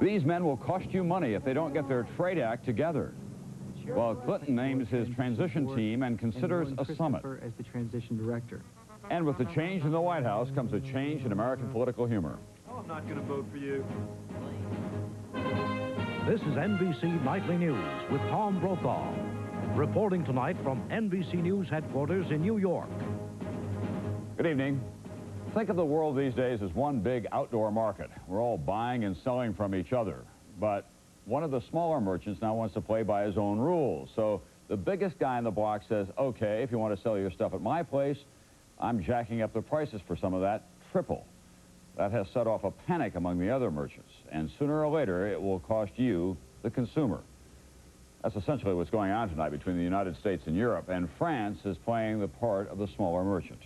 These men will cost you money if they don't get their trade act together. Well, Clinton names his transition team and considers a summit. As the transition director. And with the change in the White House comes a change in American political humor. Oh, I'm not going to vote for you. This is NBC Nightly News with Tom Brokaw, reporting tonight from NBC News headquarters in New York. Good evening. Think of the world these days as one big outdoor market. We're all buying and selling from each other. But one of the smaller merchants now wants to play by his own rules. So the biggest guy in the block says, okay, if you want to sell your stuff at my place, I'm jacking up the prices for some of that triple. That has set off a panic among the other merchants, and sooner or later it will cost you, the consumer. That's essentially what's going on tonight between the United States and Europe, and France is playing the part of the smaller merchant.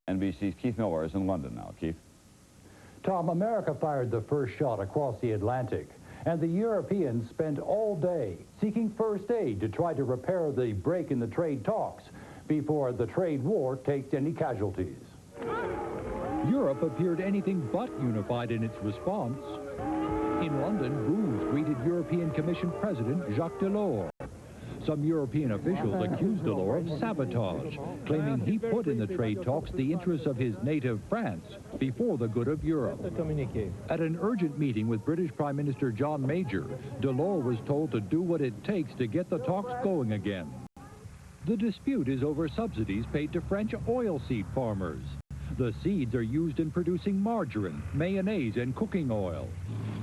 NBC's Keith Miller is in London now. Keith? Tom, America fired the first shot across the Atlantic, and the Europeans spent all day seeking first aid to try to repair the break in the trade talks before the trade war takes any casualties. Europe appeared anything but unified in its response. In London, boos greeted European Commission President Jacques Delors. Some European officials accused Delors of sabotage, claiming he put in the trade talks the interests of his native France before the good of Europe. At an urgent meeting with British Prime Minister John Major, Delors was told to do what it takes to get the talks going again. The dispute is over subsidies paid to French oilseed farmers. The seeds are used in producing margarine, mayonnaise, and cooking oil.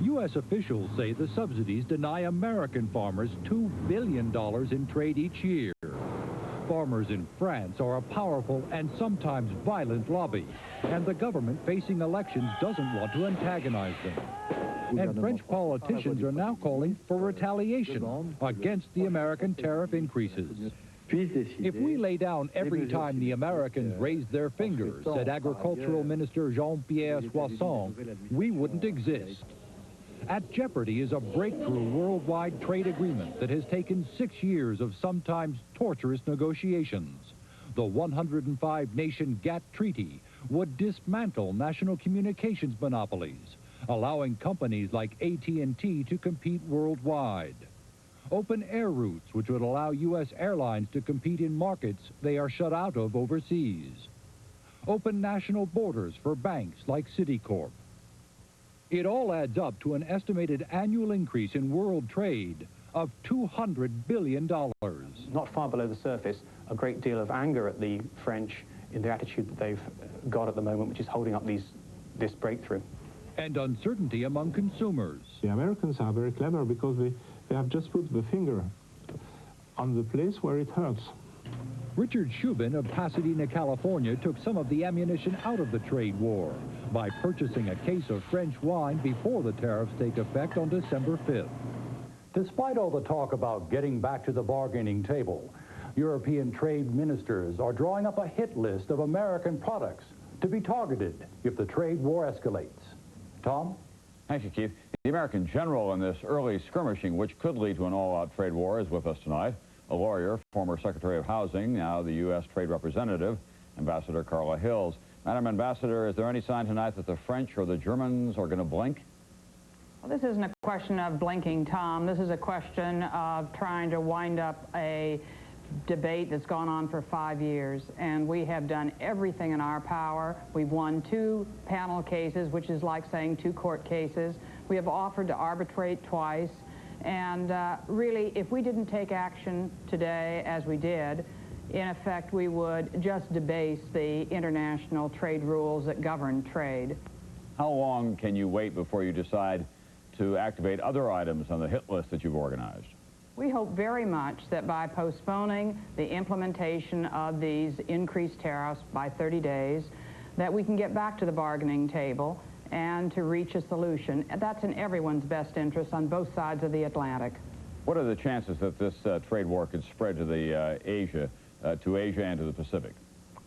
U.S. officials say the subsidies deny American farmers $2 billion in trade each year. Farmers in France are a powerful and sometimes violent lobby, and the government facing elections doesn't want to antagonize them. And French politicians are now calling for retaliation against the American tariff increases. If we lay down every time the Americans raised their fingers, said Agricultural Minister Jean-Pierre Soisson, we wouldn't exist. At jeopardy is a breakthrough worldwide trade agreement that has taken 6 years of sometimes torturous negotiations. The 105-nation GATT treaty would dismantle national communications monopolies, allowing companies like AT&T to compete worldwide. Open air routes, which would allow U.S. airlines to compete in markets they are shut out of overseas. Open national borders for banks like Citicorp. It all adds up to an estimated annual increase in world trade of $200 billion. Not far below the surface, a great deal of anger at the French in the attitude that they've got at the moment, which is holding up this breakthrough. And uncertainty among consumers. The Americans are very clever because they have just put the finger on the place where it hurts. Richard Shubin of Pasadena, California, took some of the ammunition out of the trade war by purchasing a case of French wine before the tariffs take effect on December 5th. Despite all the talk about getting back to the bargaining table, European trade ministers are drawing up a hit list of American products to be targeted if the trade war escalates. Tom? Thank you, Keith. The American general in this early skirmishing, which could lead to an all-out trade war, is with us tonight. A lawyer, former Secretary of Housing, now the U.S. Trade Representative, Ambassador Carla Hills. Madam Ambassador, is there any sign tonight that the French or the Germans are going to blink? Well, this isn't a question of blinking, Tom. This is a question of trying to wind up a debate that's gone on for 5 years, and we have done everything in our power. We've won 2 panel cases, which is like saying 2 court cases. We have offered to arbitrate twice, and really, if we didn't take action today as we did, in effect, we would just debase the international trade rules that govern trade. How long can you wait before you decide to activate other items on the hit list that you've organized? We hope very much that by postponing the implementation of these increased tariffs by 30 days, that we can get back to the bargaining table and to reach a solution. That's in everyone's best interest on both sides of the Atlantic. What are the chances that this trade war could spread to the Asia and to the Pacific?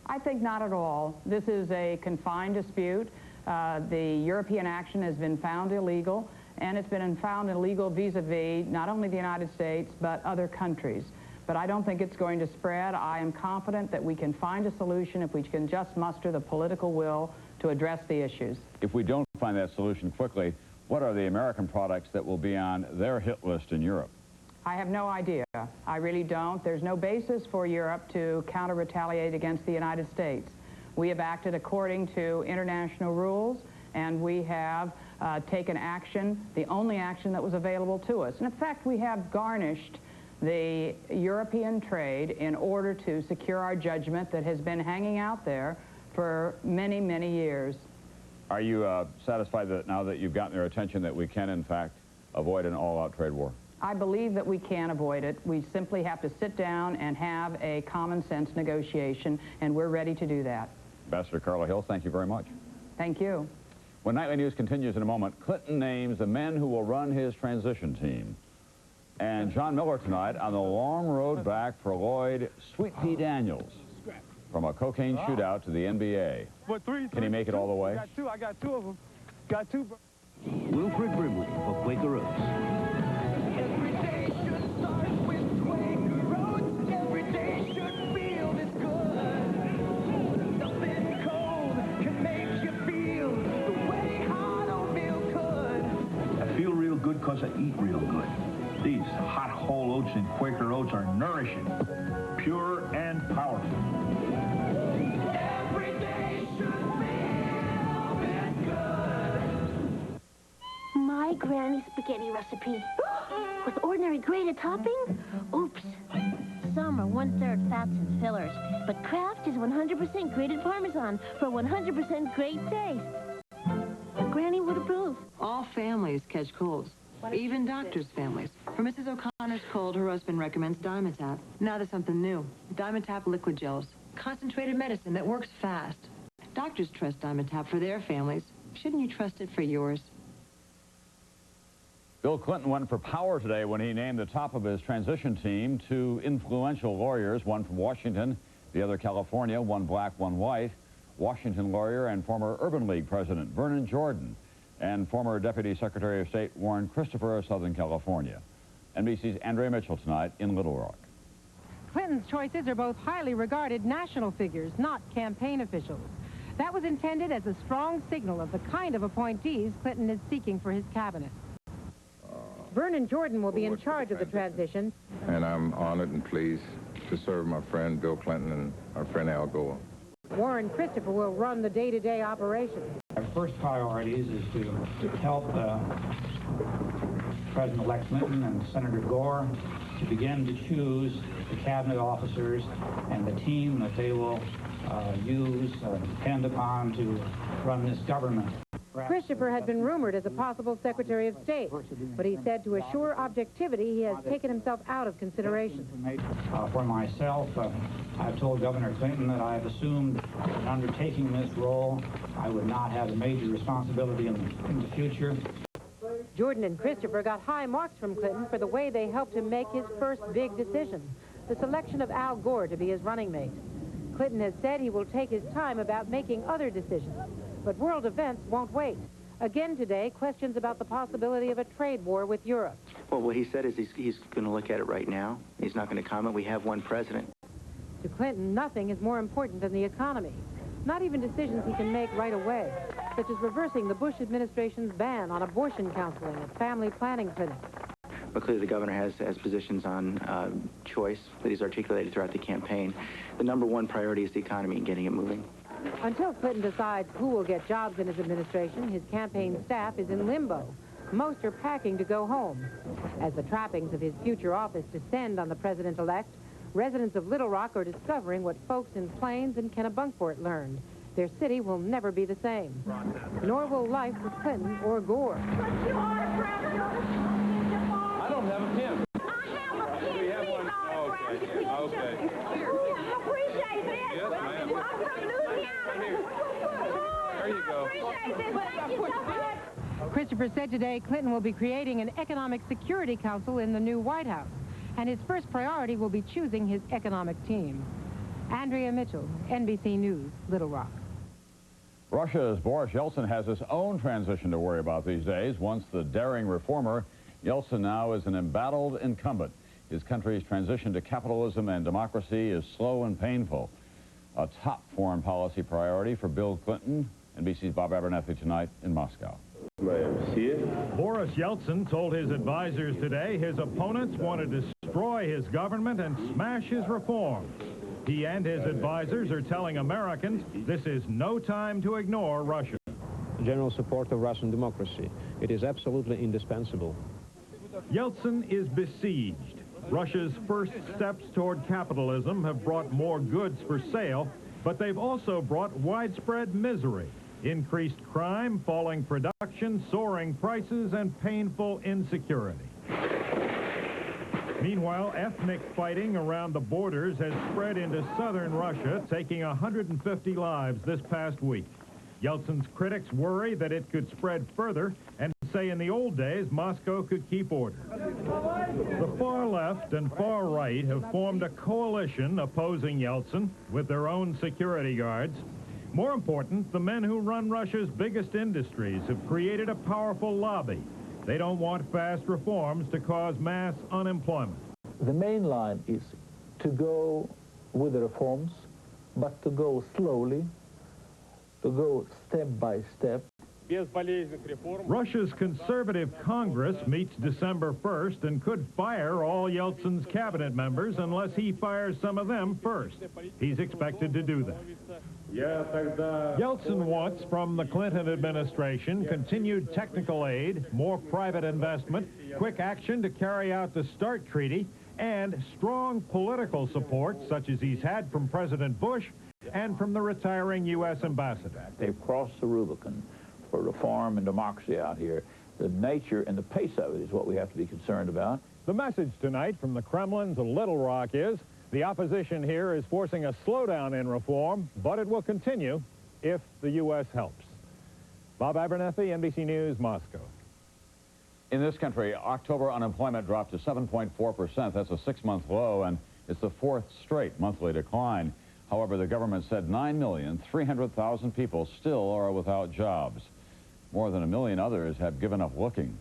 I think not at all. This is a confined dispute. The European action has been found illegal, and it's been found illegal vis-a-vis not only the United States, but other countries. But I don't think it's going to spread. I am confident that we can find a solution if we can just muster the political will to address the issues. If we don't find that solution quickly, what are the American products that will be on their hit list in Europe? I have no idea. I really don't. There's no basis for Europe to counter-retaliate against the United States. We have acted according to international rules, and we have taken action, the only action that was available to us. And in fact, we have garnished the European trade in order to secure our judgment that has been hanging out there for many, many years. Are you satisfied that now that you've gotten their attention that we can, in fact, avoid an all-out trade war? I believe that we can avoid it. We simply have to sit down and have a common sense negotiation, and we're ready to do that. Ambassador Carla Hill, thank you very much. Thank you. When Nightly News continues in a moment, Clinton names the men who will run his transition team. And John Miller tonight on the long road back for Lloyd Sweet Pea Daniels from a cocaine shootout to the NBA. Can he make it all the way? I got two of them. Got two. Wilfred Brimley for Quaker Oats. Every day should start with Quaker Oats. Every day should feel this good. Something cold can make you feel the way hot oatmeal could. I feel real good because I eat real good. These hot whole oats and Quaker Oats are nourishing, pure and powerful. Every day should feel this good. My granny spaghetti recipe. With ordinary grated topping? Oops. Some are 1/3 fats and fillers, but Kraft is 100% grated Parmesan for 100% great taste. Granny would approve. All families catch colds, even doctors' families. For Mrs. O'Connor's cold, her husband recommends Dimetap. Now there's something new. Dimetap liquid gels. Concentrated medicine that works fast. Doctors trust Dimetap for their families. Shouldn't you trust it for yours? Bill Clinton went for power today when he named the top of his transition team two influential lawyers, one from Washington, the other California, one black, one white, Washington lawyer and former Urban League president Vernon Jordan, and former Deputy Secretary of State Warren Christopher of Southern California. NBC's Andrea Mitchell tonight in Little Rock. Clinton's choices are both highly regarded national figures, not campaign officials. That was intended as a strong signal of the kind of appointees Clinton is seeking for his cabinet. Vernon Jordan will be in charge of the transition. And I'm honored and pleased to serve my friend Bill Clinton and our friend Al Gore. Warren Christopher will run the day-to-day operations. Our first priorities is to help President-elect Clinton and Senator Gore to begin to choose the cabinet officers and the team that they will depend upon to run this government. Christopher had been rumored as a possible Secretary of State, but he said to assure objectivity, he has taken himself out of consideration. For myself, I've told Governor Clinton that I have assumed that undertaking this role, I would not have a major responsibility in the future. Jordan and Christopher got high marks from Clinton for the way they helped him make his first big decision, the selection of Al Gore to be his running mate. Clinton has said he will take his time about making other decisions, but world events won't wait. Again today, questions about the possibility of a trade war with Europe. Well, what he said is he's going to look at it right now. He's not going to comment. We have one president. To Clinton, nothing is more important than the economy. Not even decisions he can make right away, such as reversing the Bush administration's ban on abortion counseling at family planning clinics. But clearly the governor has positions on choice that he's articulated throughout the campaign. The number one priority is the economy and getting it moving. Until Clinton decides who will get jobs in his administration, his campaign staff is in limbo. Most are packing to go home. As the trappings of his future office descend on the president-elect, residents of Little Rock are discovering what folks in Plains and Kennebunkport learned. Their city will never be the same. Nor will life with Clinton or Gore. I don't have a pen. I have a pen. We have one. Okay. Here. Appreciate it. Yes, ma'am. I'm from Louisiana. There you go. Appreciate it. Thank you so much. Christopher said today Clinton will be creating an Economic Security Council in the new White House, and his first priority will be choosing his economic team. Andrea Mitchell, NBC News, Little Rock. Russia's Boris Yeltsin has his own transition to worry about these days. Once the daring reformer, Yeltsin now is an embattled incumbent. His country's transition to capitalism and democracy is slow and painful. A top foreign policy priority for Bill Clinton NBC's Bob Abernethy tonight in Moscow. Boris Yeltsin told his advisors today his opponents want to destroy his government and smash his reforms. He and his advisors are telling Americans this is no time to ignore Russia. General support of Russian democracy. It is absolutely indispensable. Yeltsin is besieged. Russia's first steps toward capitalism have brought more goods for sale, but they've also brought widespread misery, increased crime, falling production, soaring prices, and painful insecurity. Meanwhile, ethnic fighting around the borders has spread into southern Russia, taking 150 lives this past week. Yeltsin's critics worry that it could spread further and say in the old days Moscow could keep order. The far left and far right have formed a coalition opposing Yeltsin with their own security guards. More important, the men who run Russia's biggest industries have created a powerful lobby. They don't want fast reforms to cause mass unemployment. The main line is to go with the reforms, but to go slowly, to go step by step. Russia's conservative Congress meets December 1st and could fire all Yeltsin's cabinet members unless he fires some of them first. He's expected to do that. Yeltsin wants from the Clinton administration continued technical aid, more private investment, quick action to carry out the START treaty, and strong political support such as he's had from President Bush and from the retiring U.S. ambassador. They've crossed the Rubicon for reform and democracy out here. The nature and the pace of it is what we have to be concerned about. The message tonight from the Kremlin to Little Rock is the opposition here is forcing a slowdown in reform, but it will continue if the U.S. helps. Bob Abernethy, NBC News, Moscow. In this country, October unemployment dropped to 7.4%. That's a 6-month low, and it's the 4th straight monthly decline. However, the government said 9,300,000 people still are without jobs. More than 1 million others have given up looking.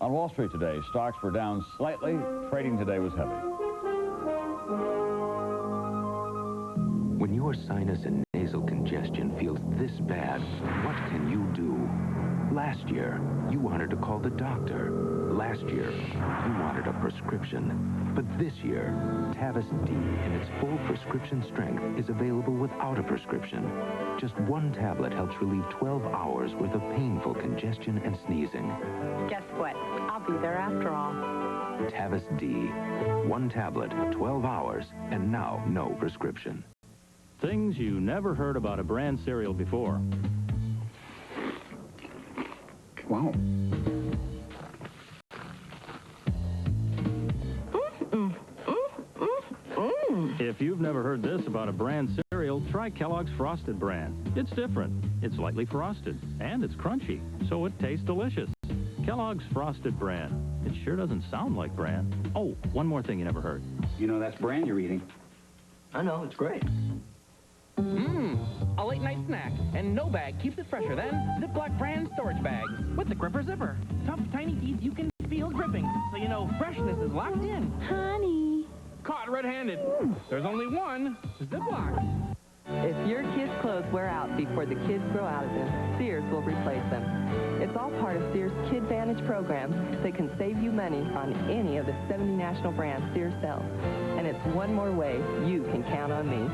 On Wall Street today, stocks were down slightly. Trading today was heavy. When your sinus and nasal congestion feels this bad, what can you do? Last year, you wanted to call the doctor. Last year, you wanted a prescription. But this year, Tavis D in its full prescription strength is available without a prescription. Just one tablet helps relieve 12 hours worth of painful congestion and sneezing. Guess what? I'll be there after all. Tavis D. One tablet, 12 hours, and now no prescription. Things you never heard about a brand cereal before. Wow. If you've never heard this about a brand cereal, try Kellogg's Frosted brand. It's different. It's lightly frosted, and it's crunchy, so it tastes delicious. Kellogg's Frosted brand. It sure doesn't sound like brand. Oh, one more thing you never heard. You know that's brand you're eating. I know, it's great. A late night snack, and no bag keeps it fresher than Ziploc brand storage bags with the gripper zipper. Tough, tiny teeth you can feel gripping, so you know freshness is locked in. Honey. Caught red-handed. There's only one Ziploc. If your kids' clothes wear out before the kids grow out of them, Sears will replace them. It's all part of Sears Kid Vantage programs that can save you money on any of the 70 national brands Sears sells. And it's one more way you can count on me.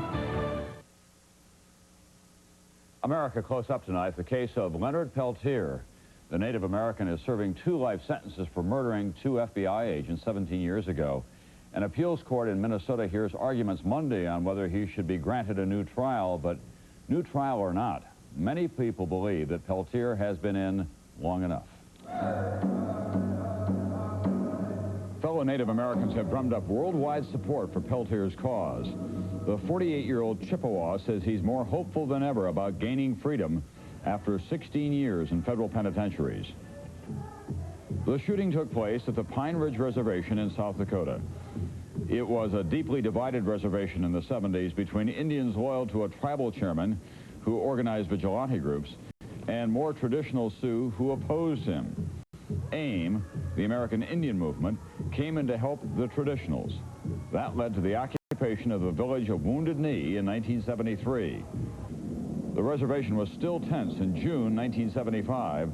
America close up tonight, the case of Leonard Peltier. The Native American is serving 2 life sentences for murdering 2 FBI agents 17 years ago. An appeals court in Minnesota hears arguments Monday on whether he should be granted a new trial, but new trial or not, many people believe that Peltier has been in long enough. Fellow Native Americans have drummed up worldwide support for Peltier's cause. The 48-year-old Chippewa says he's more hopeful than ever about gaining freedom after 16 years in federal penitentiaries. The shooting took place at the Pine Ridge Reservation in South Dakota. It was a deeply divided reservation in the 70s between Indians loyal to a tribal chairman who organized vigilante groups and more traditional Sioux who opposed him. AIM, the American Indian Movement, came in to help the traditionals. That led to the occupation of the village of Wounded Knee in 1973. The reservation was still tense in June 1975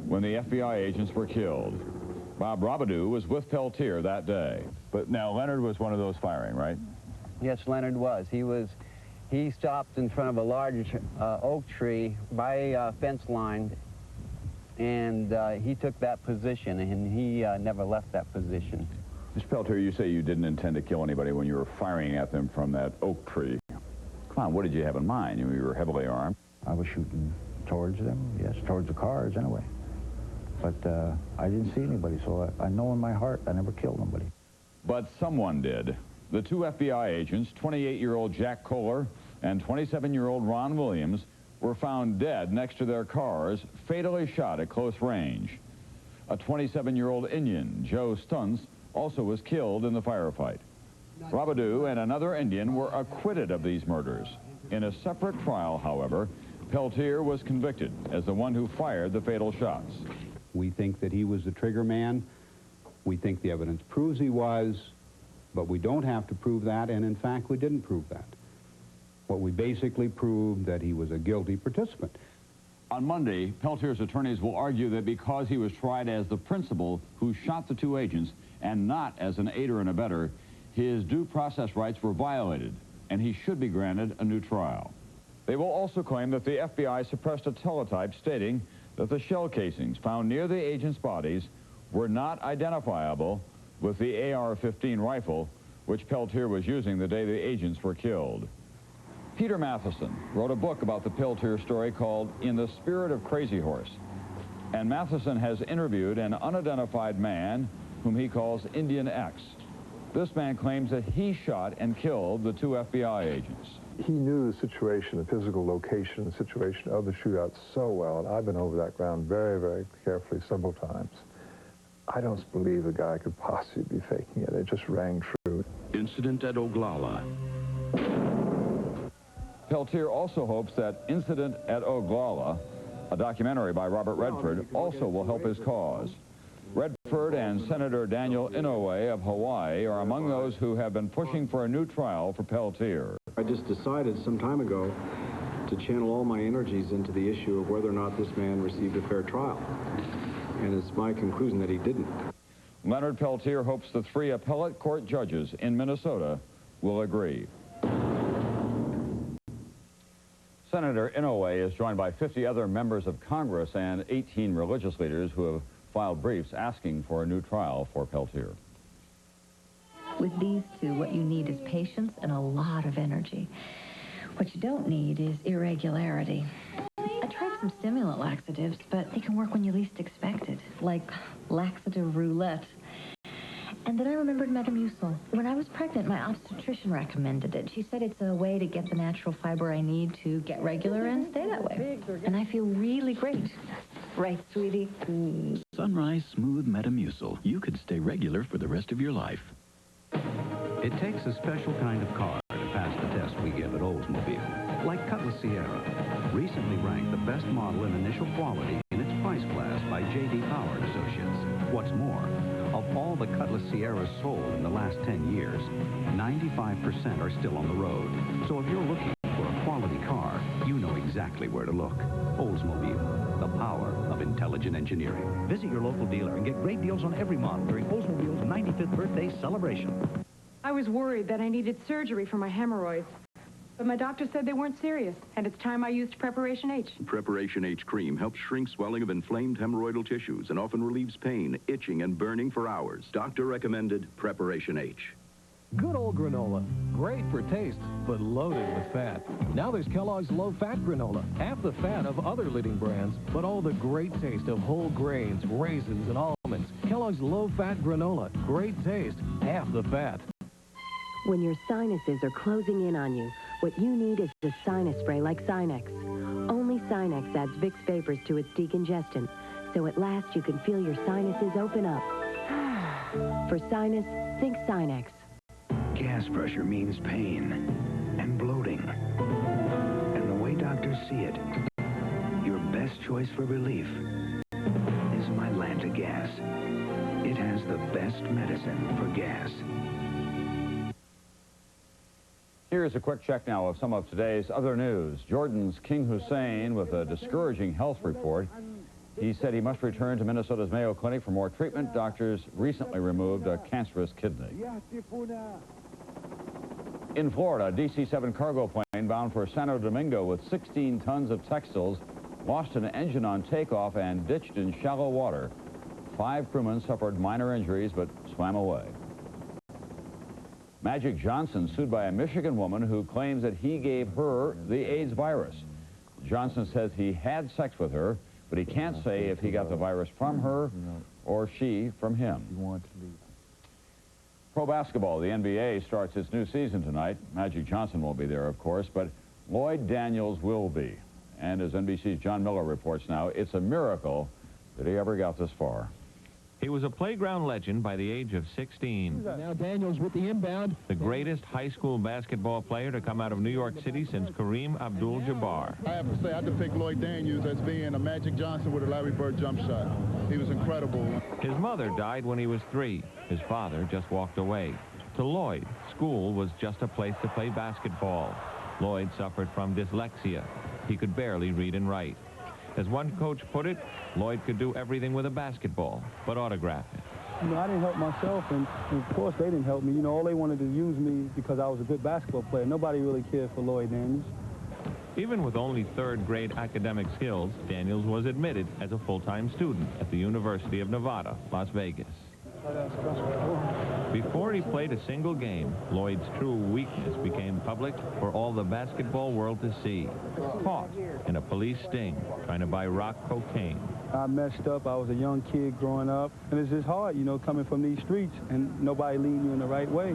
when the FBI agents were killed. Bob Robidoux was with Peltier that day. But now Leonard was one of those firing, right? Yes, Leonard was. He stopped in front of a large oak tree by a fence line, and he took that position, and he never left that position. Mr. Peltier, you say you didn't intend to kill anybody when you were firing at them from that oak tree. Come on, what did you have in mind? You were heavily armed. I was shooting towards them, yes, towards the cars anyway. But I didn't see anybody, so I know in my heart I never killed nobody. But someone did. The two FBI agents, 28-year-old Jack Kohler and 27-year-old Ron Williams, were found dead next to their cars, fatally shot at close range. A 27-year-old Indian, Joe Stunts, also was killed in the firefight. Robidoux and another Indian were acquitted of these murders. In a separate trial, however, Peltier was convicted as the one who fired the fatal shots. We think that he was the trigger man. We think the evidence proves he was, but we don't have to prove that, and in fact, we didn't prove that. What we basically proved that he was a guilty participant. On Monday, Peltier's attorneys will argue that because he was tried as the principal who shot the two agents and not as an aider and abettor, his due process rights were violated, and he should be granted a new trial. They will also claim that the FBI suppressed a teletype stating that the shell casings found near the agents' bodies were not identifiable with the AR-15 rifle, which Peltier was using the day the agents were killed. Peter Matheson wrote a book about the Peltier story called In the Spirit of Crazy Horse. And Matheson has interviewed an unidentified man whom he calls Indian X. This man claims that he shot and killed the two FBI agents. He knew the situation, the physical location, the situation of the shootout so well, and I've been over that ground very, very carefully several times. I don't believe the guy could possibly be faking it. It just rang true. Incident at Oglala. Peltier also hopes that Incident at Oglala, a documentary by Robert Redford, also will help his cause. Redford and Senator Daniel Inouye of Hawaii are among those who have been pushing for a new trial for Peltier. I just decided some time ago to channel all my energies into the issue of whether or not this man received a fair trial. And it's my conclusion that he didn't. Leonard Peltier hopes the three appellate court judges in Minnesota will agree. Senator Inouye is joined by 50 other members of Congress and 18 religious leaders who have filed briefs asking for a new trial for Peltier. With these two, what you need is patience and a lot of energy. What you don't need is irregularity. I tried some stimulant laxatives, but they can work when you least expect it, like laxative roulette. And then I remembered Metamucil. When I was pregnant, my obstetrician recommended it. She said it's a way to get the natural fiber I need to get regular and stay that way. And I feel really great. Right, sweetie? Sunrise Smooth Metamucil. You could stay regular for the rest of your life. It takes a special kind of car to pass the test we give at Oldsmobile, like Cutlass Sierra, recently ranked the best model in initial quality in its price class by J.D. Power and Associates. What's more, of all the Cutlass Sierras sold in the last 10 years, 95% are still on the road. So if you're looking for a quality car, you know exactly where to look. Oldsmobile, the power of intelligent engineering. Visit your local dealer and get great deals on every model during Oldsmobile's 95th birthday celebration. I was worried that I needed surgery for my hemorrhoids, but my doctor said they weren't serious, and it's time I used Preparation H. Preparation H cream helps shrink swelling of inflamed hemorrhoidal tissues and often relieves pain, itching, and burning for hours. Doctor recommended Preparation H. Good old granola. Great for taste, but loaded with fat. Now there's Kellogg's low-fat granola. Half the fat of other leading brands, but all the great taste of whole grains, raisins, and almonds. Kellogg's low-fat granola. Great taste, half the fat. When your sinuses are closing in on you, what you need is a sinus spray like Sinex. Only Sinex adds Vicks Vapors to its decongestant, so at last you can feel your sinuses open up. For sinus, think Sinex. Gas pressure means pain and bloating. And the way doctors see it, your best choice for relief is Mylanta Gas. It has the best medicine for gas. Here here's a quick check now of some of today's other news. Jordan's King Hussein with a discouraging health report. He said he must return to Minnesota's Mayo Clinic for more treatment. Doctors recently removed a cancerous kidney. In Florida, a DC-7 cargo plane bound for Santo Domingo with 16 tons of textiles lost an engine on takeoff and ditched in shallow water. 5 crewmen suffered minor injuries but swam away. Magic Johnson sued by a Michigan woman who claims that he gave her the AIDS virus. Johnson says he had sex with her, but he can't say if he got the virus from her or she from him. Pro basketball, the NBA starts its new season tonight. Magic Johnson won't be there, of course, but Lloyd Daniels will be. And as NBC's John Miller reports now, it's a miracle that he ever got this far. He was a playground legend by the age of 16. Now Daniels with the inbound. The greatest high school basketball player to come out of New York City since Kareem Abdul-Jabbar. I have to say, I depict Lloyd Daniels as being a Magic Johnson with a Larry Bird jump shot. He was incredible. His mother died when he was 3. His father just walked away. To Lloyd, school was just a place to play basketball. Lloyd suffered from dyslexia. He could barely read and write. As one coach put it, Lloyd could do everything with a basketball, but autograph it. You know, I didn't help myself, and of course they didn't help me. You know, all they wanted to use me because I was a good basketball player. Nobody really cared for Lloyd Daniels. Even with only third-grade academic skills, Daniels was admitted as a full-time student at the University of Nevada, Las Vegas. Before he played a single game, Lloyd's true weakness became public for all the basketball world to see. Caught in a police sting trying to buy rock cocaine. I messed up. I was a young kid growing up. And it's just hard, you know, coming from these streets and nobody leading you in the right way.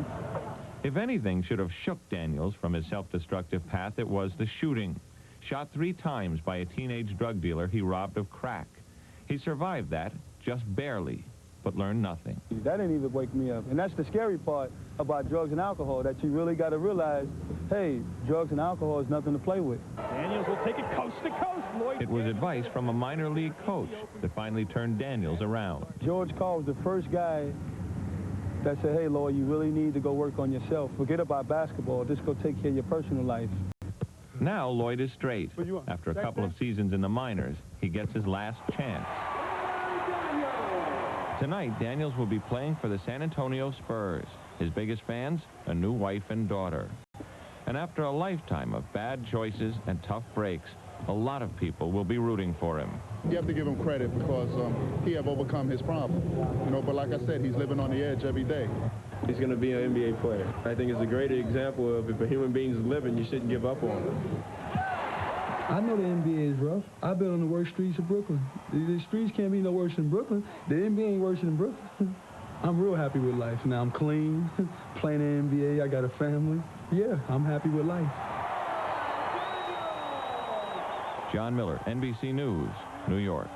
If anything should have shook Daniels from his self-destructive path, it was the shooting. Shot 3 times by a teenage drug dealer he robbed of crack. He survived that, just barely, but learned nothing. That didn't even wake me up. And that's the scary part about drugs and alcohol, that you really got to realize, hey, drugs and alcohol is nothing to play with. Daniels will take it coast to coast, Lloyd. It was advice from a minor league coach that finally turned Daniels around. George Carl was the first guy that said, hey, Lloyd, you really need to go work on yourself. Forget about basketball. Just go take care of your personal life. Now Lloyd is straight. After a couple of seasons in the minors, he gets his last chance. Tonight, Daniels will be playing for the San Antonio Spurs. His biggest fans, a new wife and daughter. And after a lifetime of bad choices and tough breaks, a lot of people will be rooting for him. You have to give him credit because he have overcome his problem. You know, but like I said, he's living on the edge every day. He's going to be an NBA player. I think it's a great example of if a human being is living, you shouldn't give up on him. I know the NBA is rough. I've been on the worst streets of Brooklyn. The streets can't be no worse than Brooklyn. The NBA ain't worse than Brooklyn. I'm real happy with life. Now I'm clean, playing in the NBA. I got a family. Yeah, I'm happy with life. John Miller, NBC News, New York.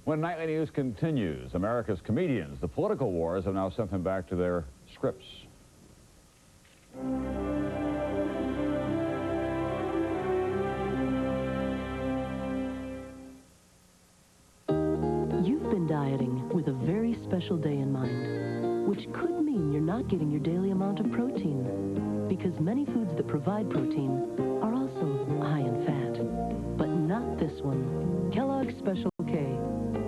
When Nightly News continues, America's comedians, the political wars, have now sent them back to their scripts. You've been dieting with a very special day in mind, which could mean you're not getting your daily amount of protein, because many foods that provide protein are also high in fat. But not this one. Kellogg's Special K,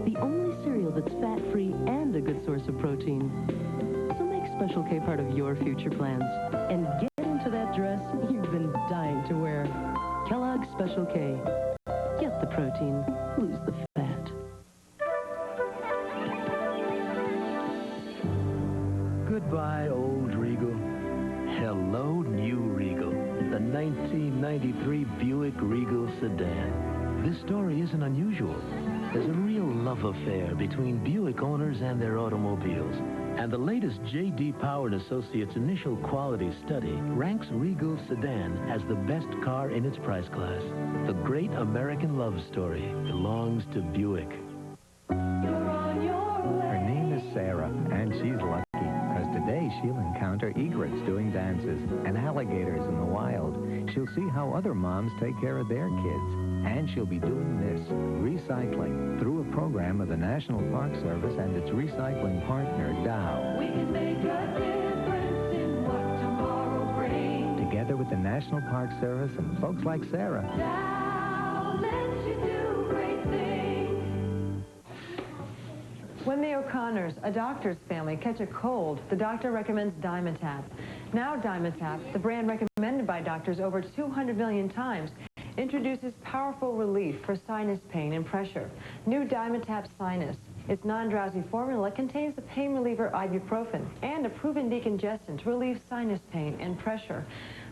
the only cereal that's fat-free and a good source of protein. So make Special K part of your future plans and get into that dress you've been dying to wear. Kellogg's Special K. Get the protein, lose the fat. Goodbye, old Regal. Hello, new Regal. The 1993 Buick Regal sedan. This story isn't unusual. There's a real love affair between Buick owners and their automobiles. And the latest J.D. Power & Associates initial quality study ranks Regal sedan as the best car in its price class. The great American love story belongs to Buick. Her name is Sarah, and she's lucky. Today, she'll encounter egrets doing dances and alligators in the wild. She'll see how other moms take care of their kids. And she'll be doing this, recycling, through a program of the National Park Service and its recycling partner, Dow. We can make a difference in what tomorrow together with the National Park Service and folks like Sarah. When the O'Connors, a doctor's family, catch a cold, the doctor recommends Dimetapp. Now Dimetapp, the brand recommended by doctors over 200 million times, introduces powerful relief for sinus pain and pressure. New Dimetapp Sinus. Its non-drowsy formula contains the pain reliever ibuprofen and a proven decongestant to relieve sinus pain and pressure.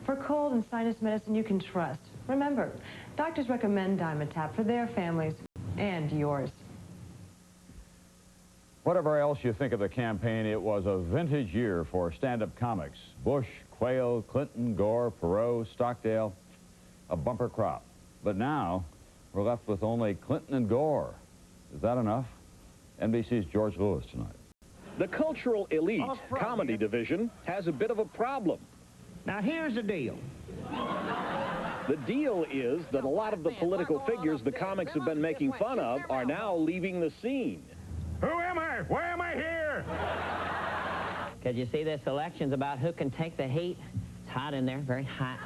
For cold and sinus medicine you can trust. Remember, doctors recommend Dimetapp for their families and yours. Whatever else you think of the campaign, it was a vintage year for stand-up comics. Bush, Quayle, Clinton, Gore, Perot, Stockdale, a bumper crop. But now, we're left with only Clinton and Gore. Is that enough? NBC's George Lewis tonight. The cultural elite comedy division has a bit of a problem. Now, here's the deal. The deal is that a lot of the political figures the comics have been making fun of are now leaving the scene. Who am I? Why am I here? Because you see, this election's about who can take the heat. It's hot in there, very hot.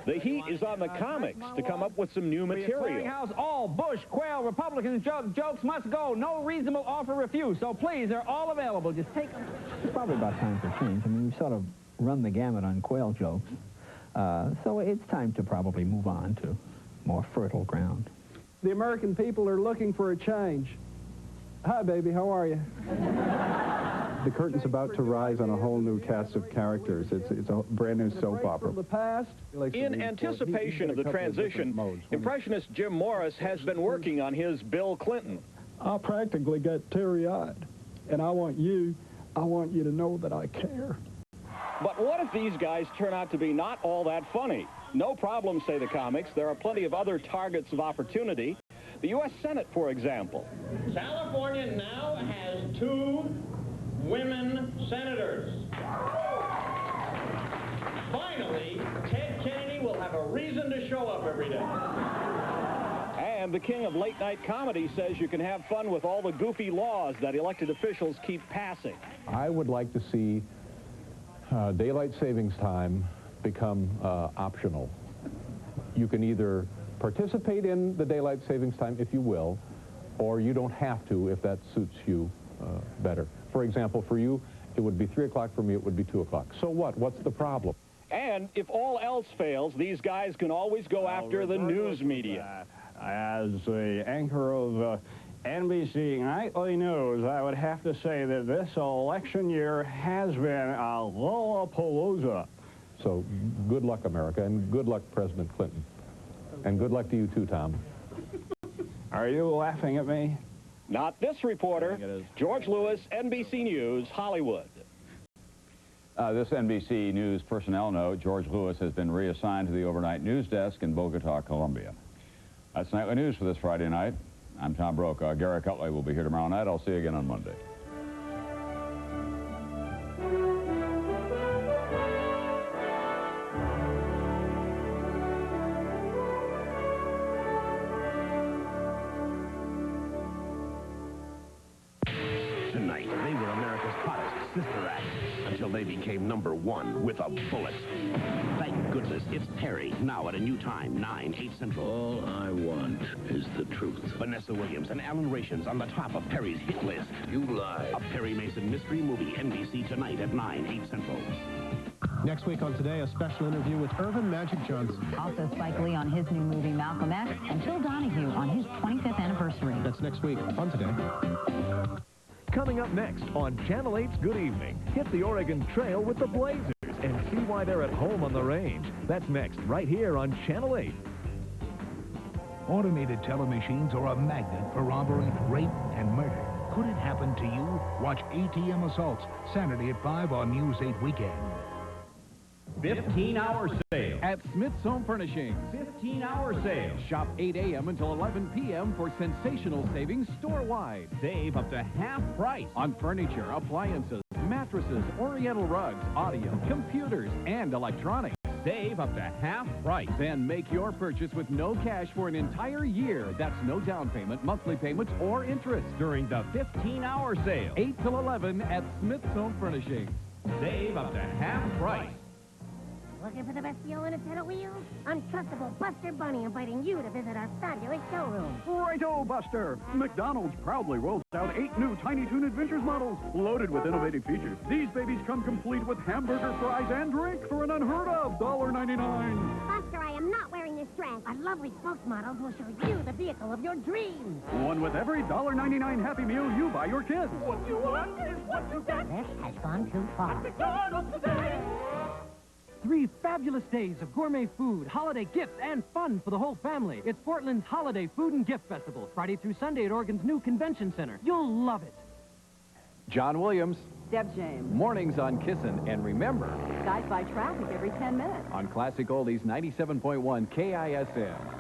The heat is on the comics to come up with some new material. All Bush, Quayle, Republicans jokes must go. No reasonable offer refused. So please, they're all available. Just take them. It's probably about time for change. I mean, we've sort of run the gamut on Quayle jokes. So it's time to probably move on to more fertile ground. The American people are looking for a change. Hi, baby. How are you? The curtain's about to rise on a whole new cast of characters. It's a brand new soap opera. From the past. In anticipation of the transition, impressionist Jim Morris has been working on his Bill Clinton. I practically got teary-eyed, and I want you to know that I care. But what if these guys turn out to be not all that funny? No problem, say the comics. There are plenty of other targets of opportunity. The U.S. Senate, for example. California now has 2 women senators. Finally, Ted Kennedy will have a reason to show up every day. And the king of late-night comedy says you can have fun with all the goofy laws that elected officials keep passing. I would like to see daylight savings time become optional. You can either participate in the daylight savings time if you will, or you don't have to if that suits you better. For example, for you, it would be 3 o'clock. For me, it would be 2 o'clock. So what? What's the problem? And if all else fails, these guys can always go after the news media. As the anchor of NBC Nightly News, I would have to say that this election year has been a Lollapalooza. So good luck, America, and good luck, President Clinton. And good luck to you, too, Tom. Are you laughing at me? Not this reporter. George Lewis, NBC News, Hollywood. This NBC News personnel note, George Lewis has been reassigned to the overnight news desk in Bogota, Colombia. That's Nightly News for this Friday night. I'm Tom Brokaw. Gary Cutley will be here tomorrow night. I'll see you again on Monday. Tonight, they were America's hottest sister act until they became #1 with a bullet. Thank goodness it's Perry, now at a new time, 9/8 Central. All I want is the truth. Vanessa Williams and Alan Rations on the top of Perry's hit list. You lied. A Perry Mason mystery movie, NBC tonight at 9/8 Central. Next week on Today, a special interview with Irvin Magic Johnson. Also Spike Lee on his new movie, Malcolm X, and Phil Donahue on his 25th anniversary. That's next week on Today. Coming up next on Channel 8's Good Evening, hit the Oregon Trail with the Blazers and see why they're at home on the range. That's next, right here on Channel 8. Automated teller machines are a magnet for robbery, rape, and murder. Could it happen to you? Watch ATM Assaults, Saturday at 5 on News 8 Weekend. 15-hour sale At Smith's Home Furnishings. 15-hour sale. Shop 8 a.m. until 11 p.m. for sensational savings store-wide. Save up to half price on furniture, appliances, mattresses, oriental rugs, audio, computers, and electronics. Save up to half price. Then make your purchase with no cash for an entire year. That's no down payment, monthly payments, or interest. During the 15-hour sale. 8 till 11 at Smith's Home Furnishings. Save up to half price. Looking for the best deal on a set of wheels? Untrustable Buster Bunny inviting you to visit our fabulous showroom. Righto, Buster! McDonald's proudly rolls out 8 new Tiny Toon Adventures models, loaded with innovative features. These babies come complete with hamburger, fries, and drink for an unheard of $1.99. Buster, I am not wearing this dress. Our lovely spokesmodels will show you the vehicle of your dreams. One with every $1.99 Happy Meal you buy your kids. What you want is what you get. This has gone too far. McDonald's today. 3 fabulous days of gourmet food, holiday gifts, and fun for the whole family. It's Portland's Holiday Food and Gift Festival, Friday through Sunday at Oregon's new convention center. You'll love it. John Williams. Deb James. Mornings on Kissin', and remember, Sci-Fi traffic every 10 minutes. on Classic Oldies 97.1 KISM.